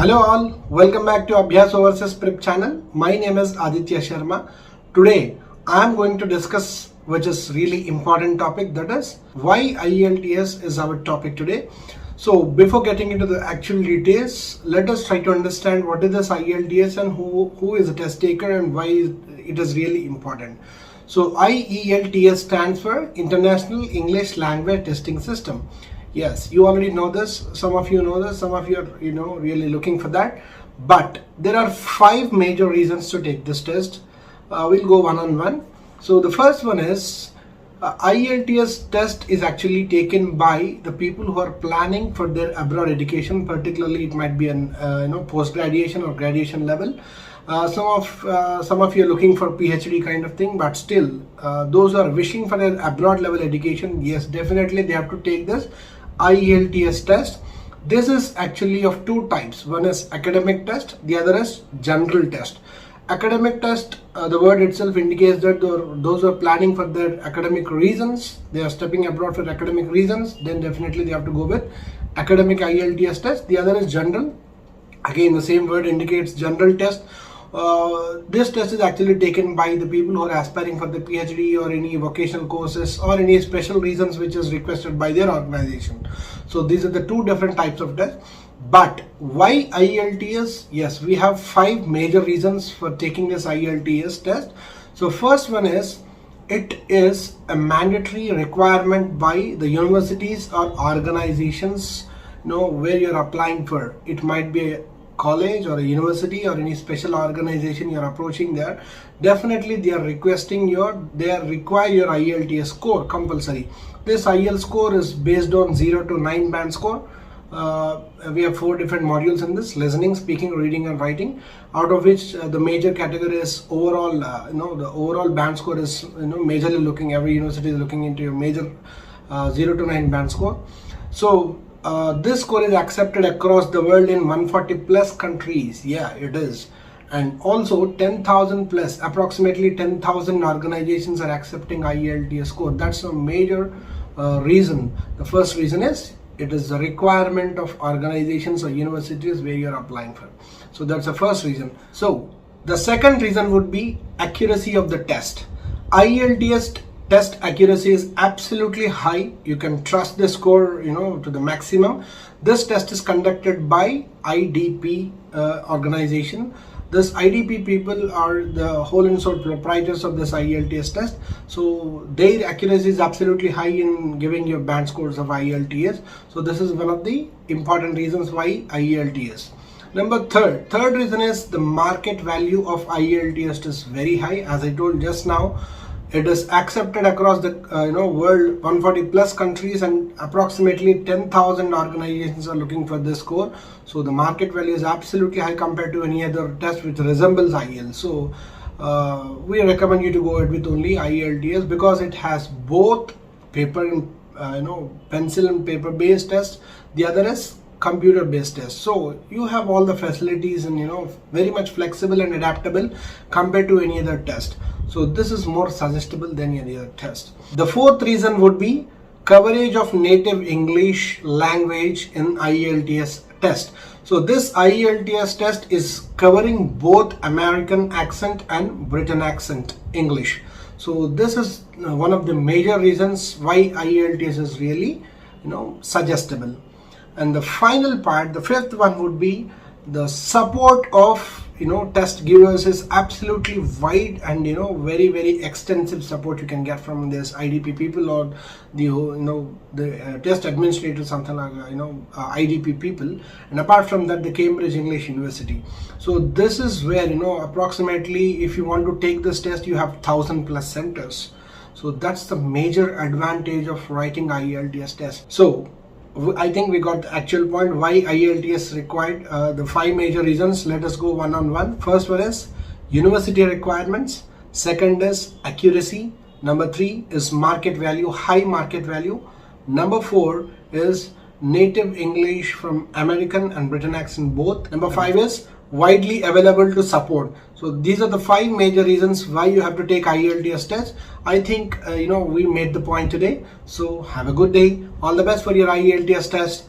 Hello all, welcome back to Abhyaas Overseas Prep channel. My name is Aditya Sharma. Today I am going to discuss which is really important topic, that is why IELTS is our topic today. So before getting into the actual details, let us try to understand what is this IELTS and who is a test taker and why it is really important. So IELTS stands for International English Language Testing System. Yes, you already know this. Some of you know this. Some of you are, really looking for that. But there are 5 major reasons to take this test. We'll go one on one. So the first one is IELTS test is actually taken by the people who are planning for their abroad education. Particularly, it might be an post-graduation or graduation level. Some of you are looking for PhD kind of thing, but still, those who are wishing for an abroad level education, yes, definitely they have to take this IELTS test. This is actually of 2 types. One is academic test, the other is general test. Academic test, the word itself indicates that those who are planning for their academic reasons, they are stepping abroad for academic reasons, then definitely they have to go with academic IELTS test. The other is general. Again, the same word indicates general test. This test is actually taken by the people who are aspiring for the PhD or any vocational courses or any special reasons which is requested by their organization. So these are the 2 different types of tests. But why IELTS? Yes, we have 5 major reasons for taking this IELTS test. So first one is, it is a mandatory requirement by the universities or organizations where you're applying for. It might be a college or a university or any special organization you're approaching there. Definitely they require your IELTS score compulsory. This IELTS score is based on 0 to 9 band score. We have 4 different modules in this: listening, speaking, reading and writing, out of which the major category is overall. The overall band score is majorly looking, every university is looking into a major 0 to 9 band score. So this score is accepted across the world in 140 plus countries. Yeah, it is. And also 10,000 plus, approximately 10,000 organizations are accepting IELTS score. That's a major reason. The first reason is it is the requirement of organizations or universities where you're applying for. So that's the first reason. So the second reason would be accuracy of the test. IELTS test accuracy is absolutely high. You can trust the score to the maximum. This test is conducted by IDP organization. This IDP people are the whole and sole proprietors of this IELTS test. So their accuracy is absolutely high in giving you band scores of IELTS. So this is one of the important reasons why IELTS. Third reason is the market value of IELTS is very high. As I told just now, it is accepted across the world, 140 plus countries, and approximately 10,000 organizations are looking for this score. So the market value is absolutely high compared to any other test which resembles IELTS. So we recommend you to go ahead with only IELTS because it has both paper and pencil and paper based tests. The other is computer based test. So you have all the facilities and very much flexible and adaptable compared to any other test. So this is more suggestible than any other test. The 4th reason would be coverage of native English language in IELTS test. So this IELTS test is covering both American accent and Britain accent English. So this is one of the major reasons why IELTS is really suggestible. And the final part, the 5th one, would be the support of test givers is absolutely wide and very, very extensive support you can get from this IDP people or the test administrator, something like IDP people. And apart from that, the Cambridge English University. So this is where approximately, if you want to take this test, you have 1,000 plus centers. So that's the major advantage of writing IELTS test. So I think we got the actual point why IELTS required. The 5 major reasons. Let us go one on one. First one is university requirements. Second is accuracy. Number 3 is market value, high market value. Number 4 is native English from American and Britain accent both. Number 5 is widely available to support. So these are the 5 major reasons why you have to take IELTS test. I think we made the point today. So have a good day. All the best for your IELTS test.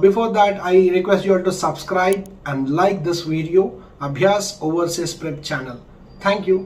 Before that, I request you all to subscribe and like this video, Abhyaas Overseas Prep channel. Thank you.